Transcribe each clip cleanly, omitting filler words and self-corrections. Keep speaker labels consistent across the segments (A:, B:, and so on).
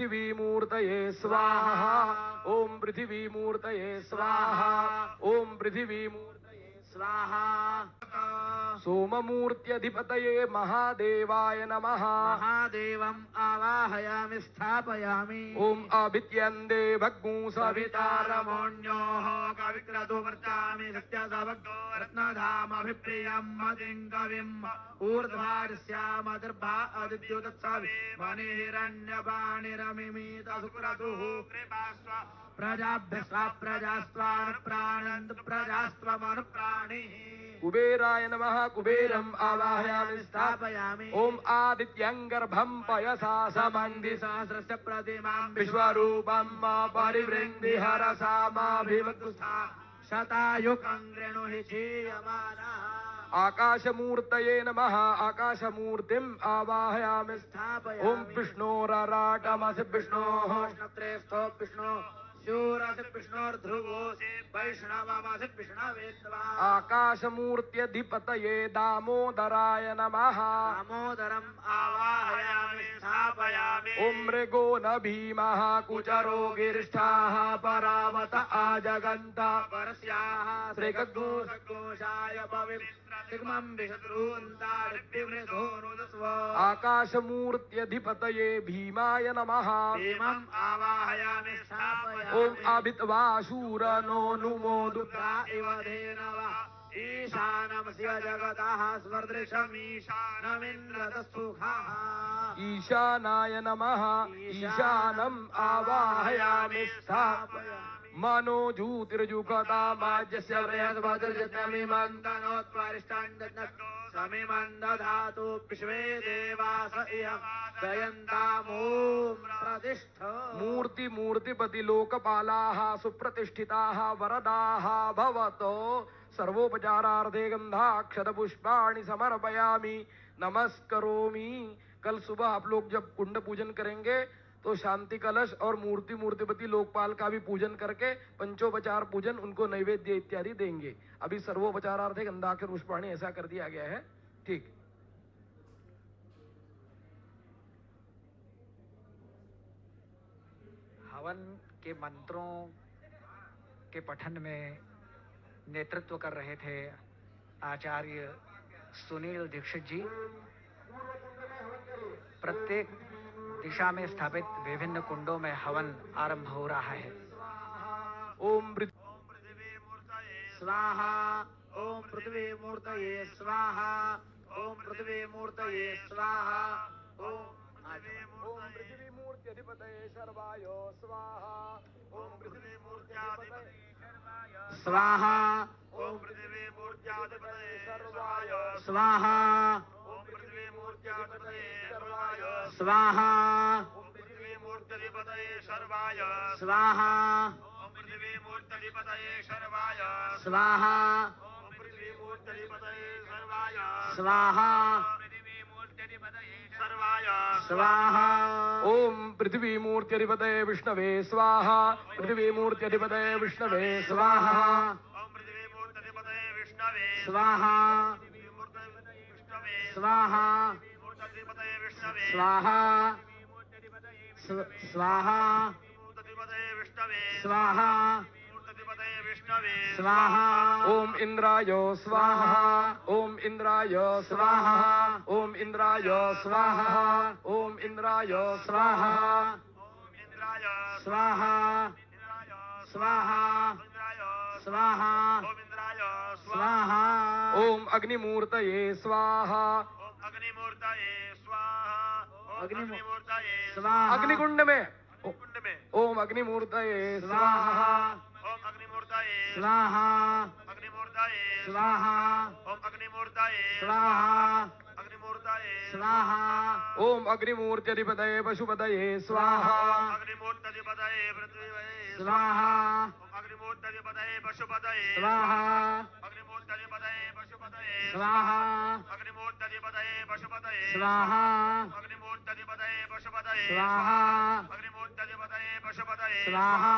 A: पृथिवीमूर्तये स्वाहा ओम पृथिवीमूर्तये स्वाहा ओम पृथिवीमूर्तये स्वाहा सोममूर्त्यधिपतये महादेवाय नमः
B: महादेवम् आवाहयामि स्थापयामि
A: ओम आभित्यन्दे भग्गु
B: सवितारमोऽन्योः कविक्रतुमर्चामि सत्यसभक्तो रत्नधामभिप्रियम् मतिम् कविम् ऊर्ध्वार्स्यामदर्भा अदित्युदत्सवि मणिहिरण्यपाणिरमिमीत सुक्रतुः कृपास्व प्रजाभ्यस्वा प्रजास्त्वानुप्राणन्तु प्रजास्त्वमनुप्राणिः
A: कुबेराय नमः कुबेरम् आवाहयामि
B: स्थापयामि
A: ओम आदित्यङ्गर्भं पयसा समन्धि
B: सहस्रस्य प्रतिमाम्
A: विश्वरूपम् परिवृङ्गि हरसा माभिवक्तुस्था
B: शतायुकम् गृणुहि चीयमानः
A: आकाशमूर्तये नमः आकाशमूर्तिम् आवाहयामि
B: स्थापयामि
A: ओम विष्णोरराटमसि विष्णोः
B: कृष्णत्रेस्थो विष्णु शूरसि विष्णोर्ध्रुवोऽसि वैष्णवमसि विष्णवे त्वाम्
A: आकाशमूर्त्यधिपतये दामोदराय नमः
B: दामोदरम् आवाहयामि स्थापयामि
A: ओम मृगो न भीमः कुचरो गिरिष्ठाः परावत आजगन्त
B: परस्याः
A: श्रीगद्गोषाय
B: पवित्रम् विशत्रून्तारिभ्यमृधोनुदस्व
A: आकाशमूर्त्यधिपतये भीमाय नमः
B: भीमम् आवाहयामि स्थापयामि
A: ओम आभित्वाशूरनो नुमोदु
B: इव धेनवः ईशानम् शिव जगतः स्वदृशमीशानमिन्द्रदस्तुखः
A: ईशानाय नमः ईशानम् आवाहयामि स्थापयामि मनो ज्योतिर्जुगता माज्यस्य
B: बृहद्वज्रजनमिमन्तनोत्वरिष्टाण्डो समिमन्दधातु विश्वे देवास इयम् जयन्तामोम् प्रतिष्ठ
A: मूर्ति मूर्तिपति लोकपालाः सुप्रतिष्ठिताः वरदाः भवतो सर्वोपचारार्थे गंधाक्षतपुष्पाणि समर्पयामि नमस्करोमि। कल सुबह आप लोग जब कुंड पूजन करेंगे तो शांति कलश और मूर्ति मूर्तिपति लोकपाल का भी पूजन करके पंचोपचार पूजन उनको नैवेद्य इत्यादि देंगे। अभी सर्वोपचारार्थे गंधाक्षर पुष्पाणि ऐसा कर दिया गया है। ठीक,
C: हवन के मंत्रों के पठन में नेतृत्व कर रहे थे आचार्य सुनील दीक्षित जी। प्रत्येक दिशा में स्थापित विभिन्न कुंडों में हवन आरंभ हो रहा है।
A: ओम
B: पृथ्वी मूर्तये स्वाहा ओम पृथ्वी मूर्तये स्वाहा ओम पृथ्वी मूर्तये स्वाहा ओम
A: पृथ्वी मूर्त्यधिपतये सर्वाय स्वाहा ओम पृथ्वी मूर्त्यधिपतये
B: स्वाहा ओम पृथ्वी मूर्त्याधिपतये सर्वाय स्वाहा ओम पृथ्वी मूर्त्याधिपतये सर्वाय स्वाहा ओम पृथ्वी मूर्त्यधिपतये सर्वाय स्वाहा ओम पृथ्वी मूर्त्यधिपतये सर्वाय स्वाहा ओम पृथ्वी मूर्त्यधिपतये सर्वाय स्वाहा पृथ्वी मूर्त्यधिपतये सर्वाय स्वाहा
A: ओम पृथ्वी मूर्त्यधिपतये विष्णवे स्वाहा पृथ्वी मूर्त्यधिपतये विष्णवे स्वाहा
B: ओम पृथ्वी मूर्त्यधिपतये विष्णवे स्वाहा स्वाहा मूर्त्यधिपतये विष्णवे स्वाहा स्वाहा मूर्त्यधिपतये विष्णवे स्वाहा मूर्त्यधिपतये विष्णवे स्वाहा
A: ओम इंद्राय स्वाहा ओम इंद्राय स्वाहा ओम इंद्राय स्वाहा ओम इंद्राय स्वाहा
B: ओम इंद्राय स्वाहा स्वाहा स्वाहा ओम इंद्राय स्वाहा
A: ओम अग्निमूर्तये स्वाहा
B: ओम अग्निमूर्तये स्वाहा ओम अग्निमूर्तये स्वाहा
A: अग्निकुंड में
B: कुंड में
A: ओम अग्निमूर्तये स्वाहा
B: ओम अग्निमूर्तये स्वाहा अग्निमूर्तये स्वाहा ओम अग्निमूर्तये स्वाहा अग्निमूर्तये स्वाहा
A: ओम अग्निमूर्त्यधिपतये पशुपतये स्वाहा
B: अग्निमूर्त्यधिपतये पृथ्वीपतये स्वाहा ओम अग्निमूर्त्यधिपतये पशुपतये स्वाहा अग्निमूर्त्यधिपतये पशुपतये स्वाहा अग्निमूर्त्यधिपतये पशुपतये स्वाहा अग्निमूर्त्यधिपतये पशुपतये स्वाहा अग्निमूर्त्यधिपतये पशुपतये स्वाहा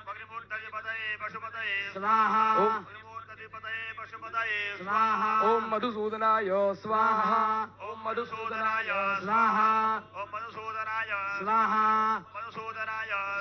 B: अग्निमूर्त्यधिपतये पशुपतये स्वाहा अग्निमूर्त्यधिपतये पशुपतये स्वाहा
A: ओम मधुसूदनाय स्वाहा ओम
B: मधुसूदनाय स्वाहा ओम मधुसूदनाय स्वाहा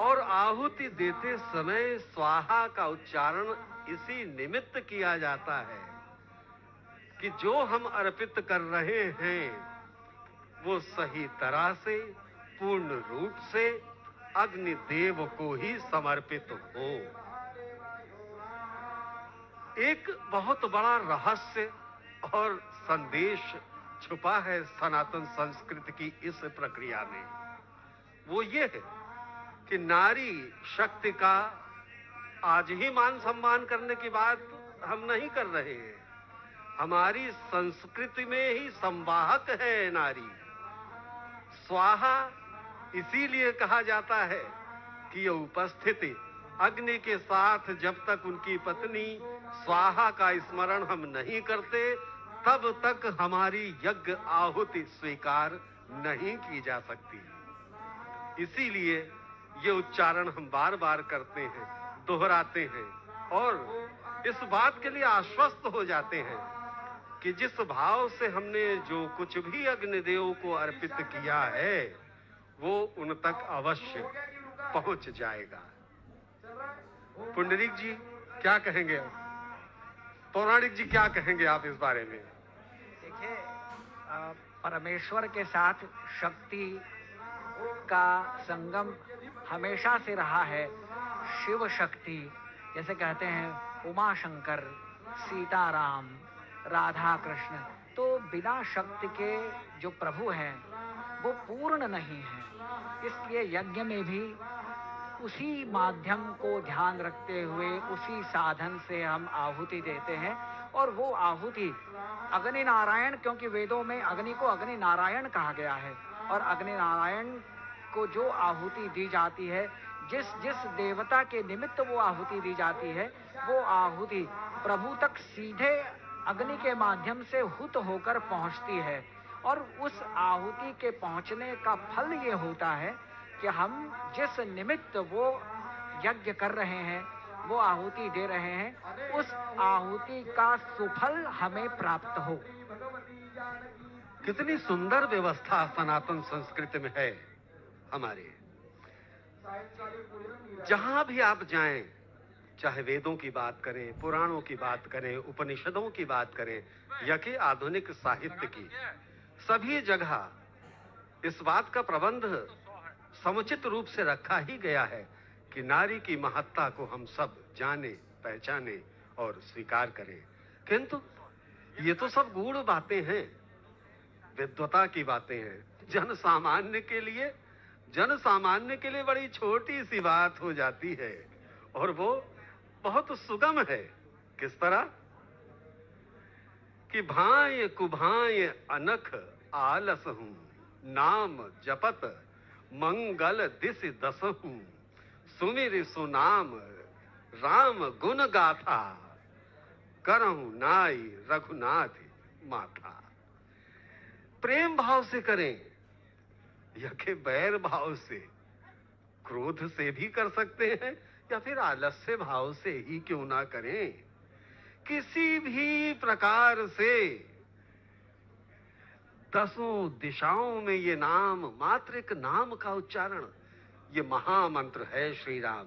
D: और आहुति देते समय स्वाहा का उच्चारण इसी निमित्त किया जाता है कि जो हम अर्पित कर रहे हैं वो सही तरह से, पूर्ण रूप से अग्निदेव को ही समर्पित हो। एक बहुत बड़ा रहस्य और संदेश छुपा है सनातन संस्कृति की इस प्रक्रिया में। वो ये है कि नारी शक्ति का आज ही मान सम्मान करने की बात हम नहीं कर रहे हैं। हमारी संस्कृति में ही संवाहक है नारी। स्वाहा इसीलिए कहा जाता है कि यह उपस्थिति अग्नि के साथ जब तक उनकी पत्नी स्वाहा का स्मरण हम नहीं करते तब तक हमारी यज्ञ आहुति स्वीकार नहीं की जा सकती। इसीलिए ये उच्चारण हम बार बार करते हैं, दोहराते हैं और इस बात के लिए आश्वस्त हो जाते हैं कि जिस भाव से हमने जो कुछ भी अग्निदेव को अर्पित किया है वो उन तक अवश्य पहुंच जाएगा। पुंडरीक जी क्या कहेंगे? पौराणिक जी क्या कहेंगे आप इस बारे में?
C: देखिए, परमेश्वर के साथ शक्ति का संगम हमेशा से रहा है। शिव शक्ति, जैसे कहते हैं उमा शंकर, सीताराम, राधा कृष्ण, तो बिना शक्ति के जो प्रभु हैं वो पूर्ण नहीं है। इसलिए यज्ञ में भी उसी माध्यम को ध्यान रखते हुए उसी साधन से हम आहुति देते हैं। और वो आहुति अग्नि नारायण, क्योंकि वेदों में अग्नि को अग्नि नारायण कहा गया है, और अग्नि नारायण को जो आहुति दी जाती है, जिस जिस देवता के निमित्त वो आहुति दी जाती है, वो आहुति प्रभु तक सीधे अग्नि के माध्यम से हुत होकर पहुंचती है। और उस आहुति के पहुंचने का फल ये होता है कि हम जिस निमित्त वो यज्ञ कर रहे हैं, वो आहुति दे रहे हैं, उस आहुति का सुफल हमें प्राप्त हो।
D: कितनी सुंदर व्यवस्था सनातन संस्कृति में है हमारे। जहां भी आप जाएं, चाहे वेदों की बात करें, पुराणों की बात करें, उपनिषदों की बात करें या कि आधुनिक साहित्य की, सभी जगह इस बात का प्रबंध समुचित रूप से रखा ही गया है कि नारी की महत्ता को हम सब जाने, पहचाने और स्वीकार करें। किंतु ये तो सब गूढ़ बातें हैं, विद्वता की बातें हैं। जन सामान्य के लिए बड़ी छोटी सी बात हो जाती है और वो बहुत सुगम है। किस तरह कि भाय कुभाय अनख आलस हूं, नाम जपत मंगल दिस दस हूं, सुमिर सुनाम राम गुण गाथा, करहूं नाई रघुनाथ माथा। प्रेम भाव से करें या कि बैर भाव से, क्रोध से भी कर सकते हैं या फिर आलस्य भाव से ही क्यों ना करें। किसी भी प्रकार से दसों दिशाओं में ये नाम, मात्र एक नाम का उच्चारण, ये महामंत्र है श्री राम।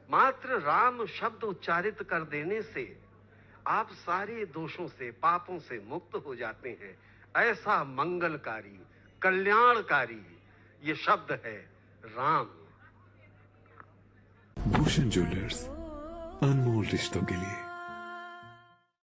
D: मात्र राम शब्द उच्चारित कर देने से आप सारे दोषों से, पापों से मुक्त हो जाते हैं। ऐसा मंगलकारी, कल्याणकारी ये शब्द है राम।
E: भूषण ज्वेलर्स, अनमोल रिश्तों के लिए।